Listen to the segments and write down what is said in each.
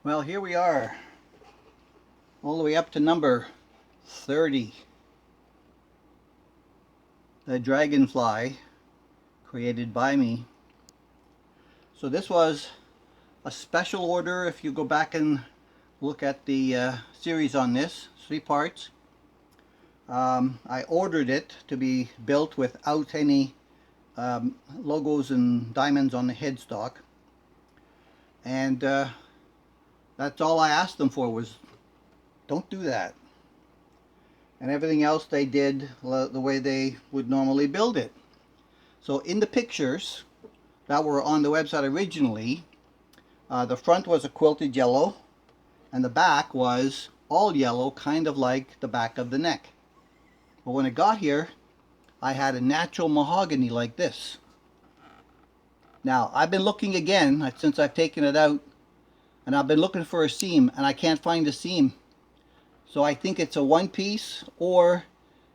Well, here we are, all the way up to number 30. The dragonfly, created by me. So this was a special order. If you go back and look at the series on this, 3 parts. I ordered it to be built without any logos and diamonds on the headstock. And that's all I asked them for was, don't do that. And everything else they did the way they would normally build it. So in the pictures that were on the website originally, the front was a quilted yellow and the back was all yellow, kind of like the back of the neck. But when it got here, I had a natural mahogany like this. Now, I've been looking again since I've taken it out, and I've been looking for a seam and I can't find a seam. So I think it's a one piece or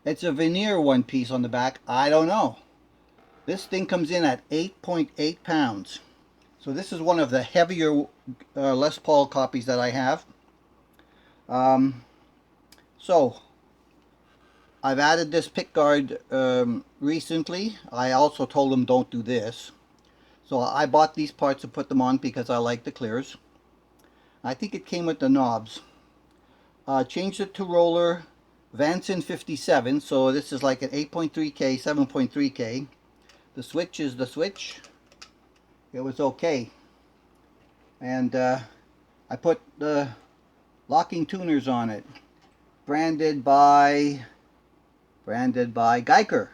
it's a veneer one piece on the back. I don't know. This thing comes in at 8.8 pounds. So this is one of the heavier Les Paul copies that I have. So I've added this pick guard recently. I also told them don't do this. So I bought these parts to put them on because I like the clears. I think it came with the knobs. Changed it to roller VANSON 57. So this is like an 8.3K, 7.3K. The switch is the switch. It was okay. And I put the locking tuners on it. Branded by Geiger.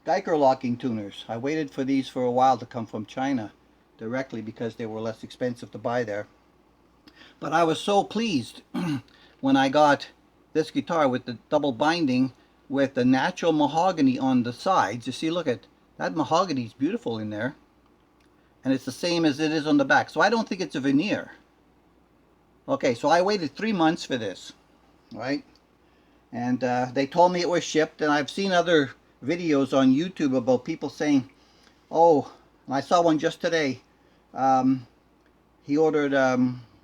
Geiger locking tuners. I waited for these for a while to come from China directly because they were less expensive to buy there. But I was so pleased when I got this guitar with the double binding with the natural mahogany on the sides. You see, look at that mahogany is beautiful in there. And it's the same as it is on the back. So I don't think it's a veneer. Okay, so I waited 3 months for this, right? And they told me it was shipped, and I've seen other videos on YouTube about people saying, oh, and I saw one just today. He ordered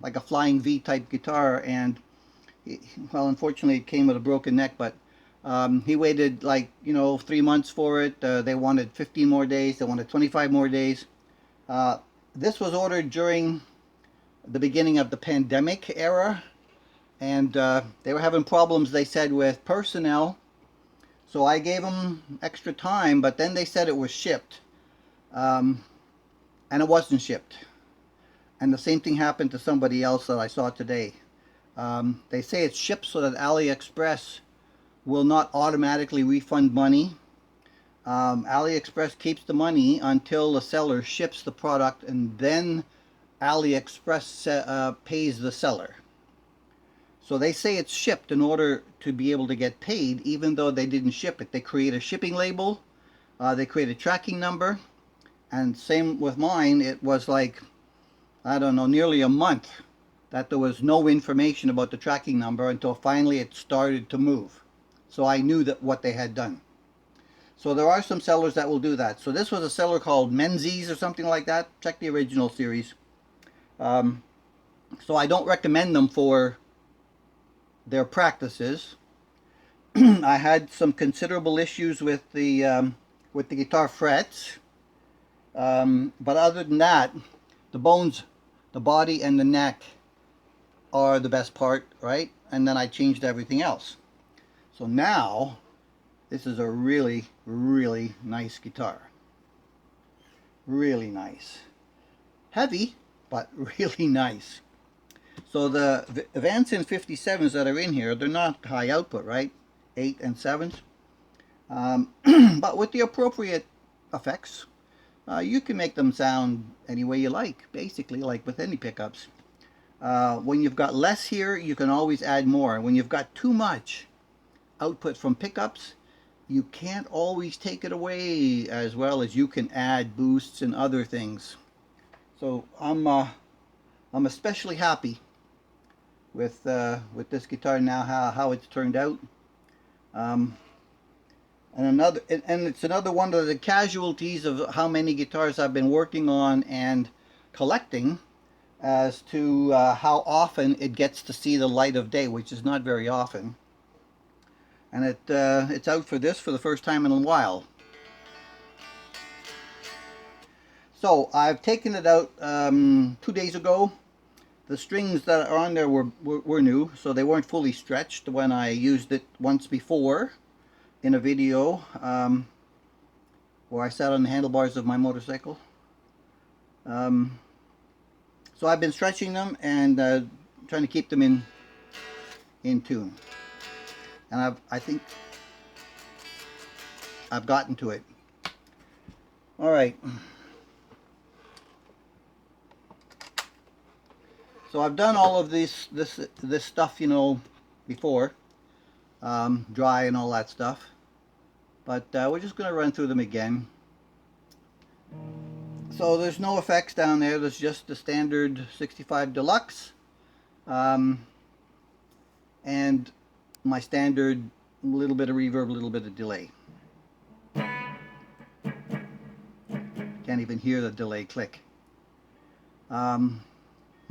like a Flying V type guitar, and well, unfortunately it came with a broken neck, but he waited like, 3 months for it. They wanted 15 more days, they wanted 25 more days. This was ordered during the beginning of the pandemic era, and they were having problems, they said, with personnel. So I gave them extra time, but then they said it was shipped, and it wasn't shipped. And the same thing happened to somebody else that I saw today. They say it's shipped so that AliExpress will not automatically refund money. AliExpress keeps the money until the seller ships the product, and then AliExpress pays the seller. So they say it's shipped in order to be able to get paid, even though they didn't ship it. They create a shipping label, they create a tracking number, and same with mine. It was like, I don't know, nearly a month that there was no information about the tracking number until finally it started to move. So I knew that what they had done. So there are some sellers that will do that. So this was a seller called Menzies or something like that. Check the original series. So I don't recommend them for their practices. I had some considerable issues with the guitar frets. But other than that, the bones, the body and the neck are the best part, right? And then I changed everything else. So now, this is a really, really nice guitar. Really nice. Heavy, but really nice. So the VANSON 57s that are in here, they're not high output, right? 8 and 7s. But with the appropriate effects, you can make them sound any way you like, basically, like with any pickups. When you've got less here, you can always add more. When you've got too much output from pickups, you can't always take it away as well as you can add boosts and other things. So I'm especially happy with this guitar now, how it's turned out. And it's another one of the casualties of how many guitars I've been working on and collecting. as to how often it gets to see the light of day, which is not very often. And it's out for this for the first time in a while. So I've taken it out 2 days ago. The strings that are on there were new, so they weren't fully stretched when I used it once before in a video where I sat on the handlebars of my motorcycle. So I've been stretching them and trying to keep them in tune. And I think I've gotten to it. All right. So I've done all of this stuff, you know, before, dry and all that stuff. But we're just going to run through them again. So there's no effects down there. There's just the standard 65 Deluxe, and my standard little bit of reverb, a little bit of delay. Can't even hear the delay click.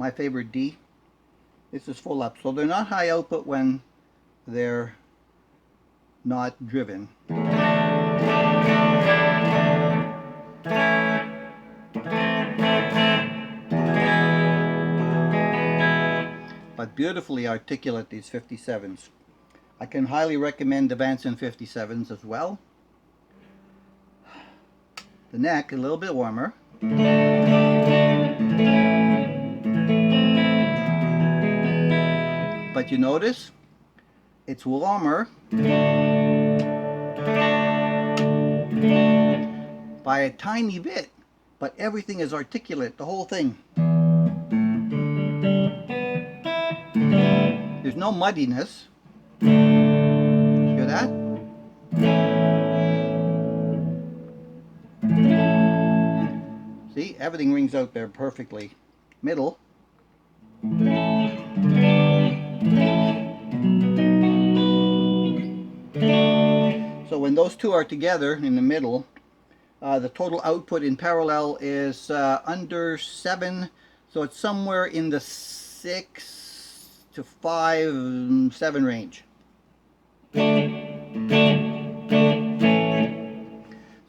My favorite D. This is full up, so they're not high output when they're not driven. But beautifully articulate, these 57s. I can highly recommend the VANSON 57s as well. The neck a little bit warmer. But you notice it's warmer by a tiny bit, but everything is articulate, the whole thing. There's no muddiness. Hear that? See, everything rings out there perfectly. Middle. So when those two are together in the middle, the total output in parallel is under 7, so it's somewhere in the 6 to 5, 7 range.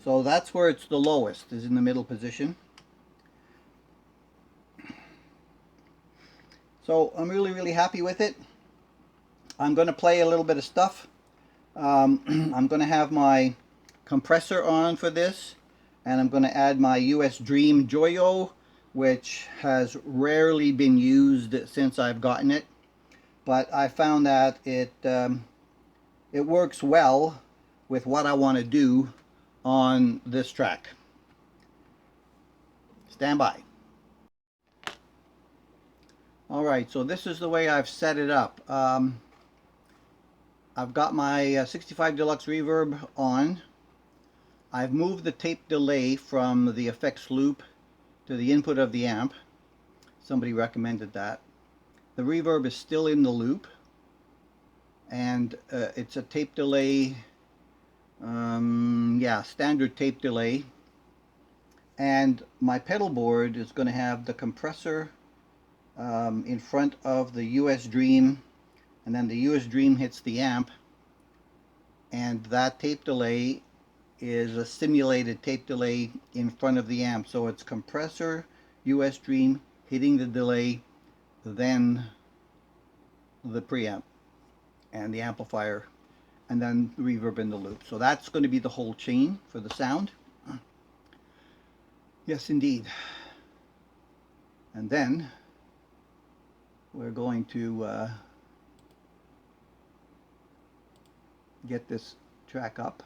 So that's where it's the lowest, is in the middle position. So I'm really happy with it. I'm going to play a little bit of stuff. I'm going to have my compressor on for this, and I'm going to add my US Dream Joyo, which has rarely been used since I've gotten it, but I found that it works well with what I want to do on this track. Stand by. Alright, so this is the way I've set it up. I've got my 65 Deluxe reverb on. I've moved the tape delay from the effects loop to the input of the amp. Somebody recommended that. The reverb is still in the loop, and it's a tape delay, yeah, standard tape delay. And my pedal board is going to have the compressor in front of the US Dream, and then the US Dream hits the amp, and that tape delay is a simulated tape delay in front of the amp. So it's compressor, US Dream hitting the delay, then the preamp and the amplifier, and then the reverb in the loop. So that's going to be the whole chain for the sound. Yes, indeed. And then we're going to get this track up.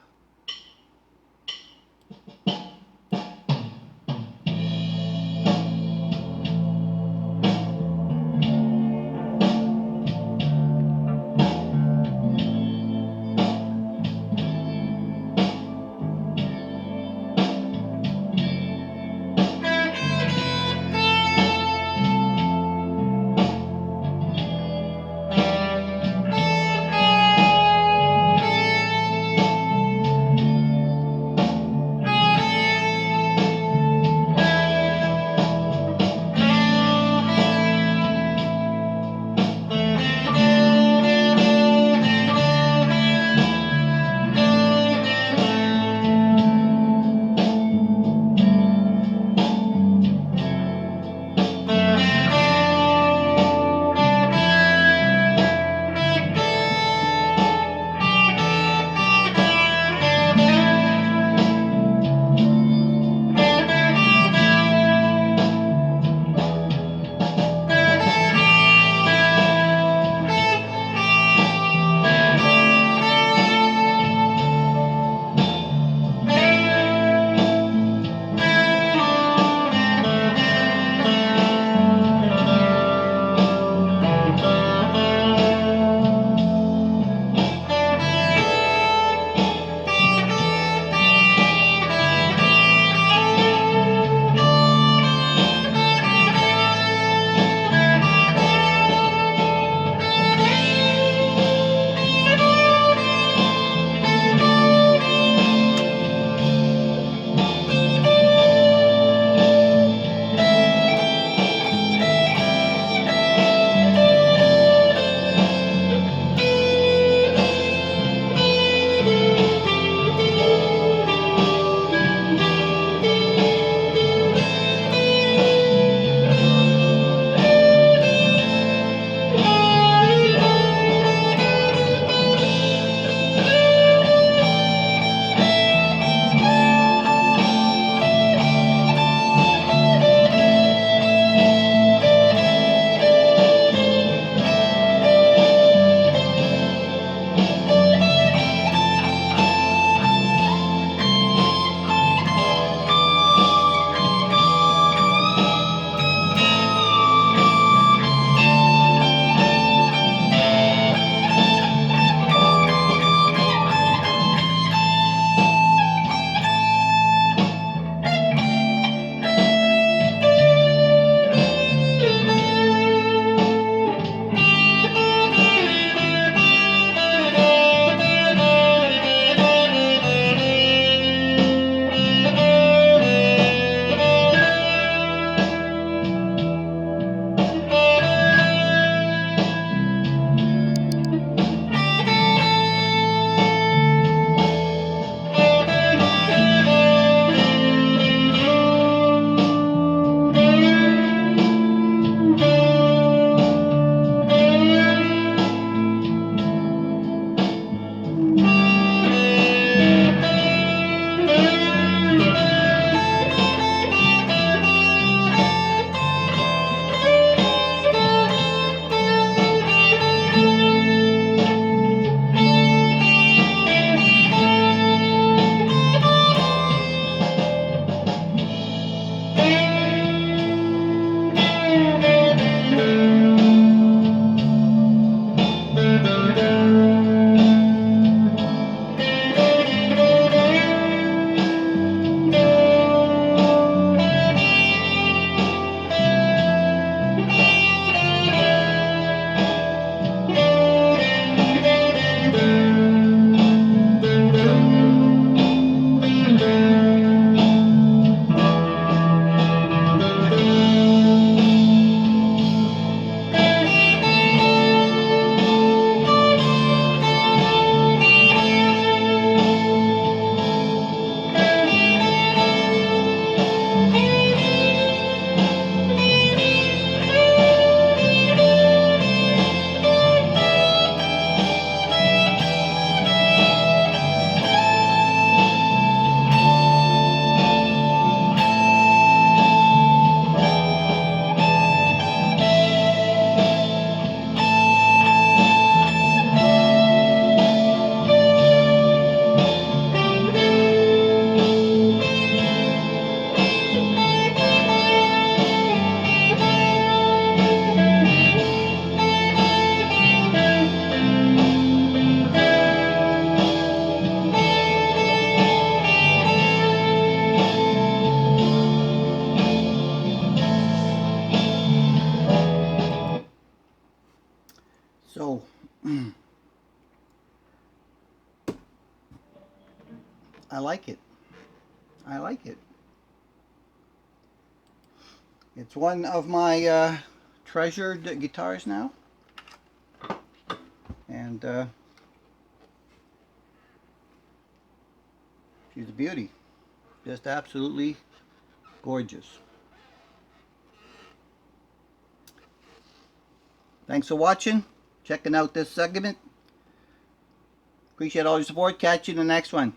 So I like it. I like it. It's one of my treasured guitars now, and she's a beauty. Just absolutely gorgeous. Thanks for watching, checking out this segment. Appreciate all your support. Catch you in the next one.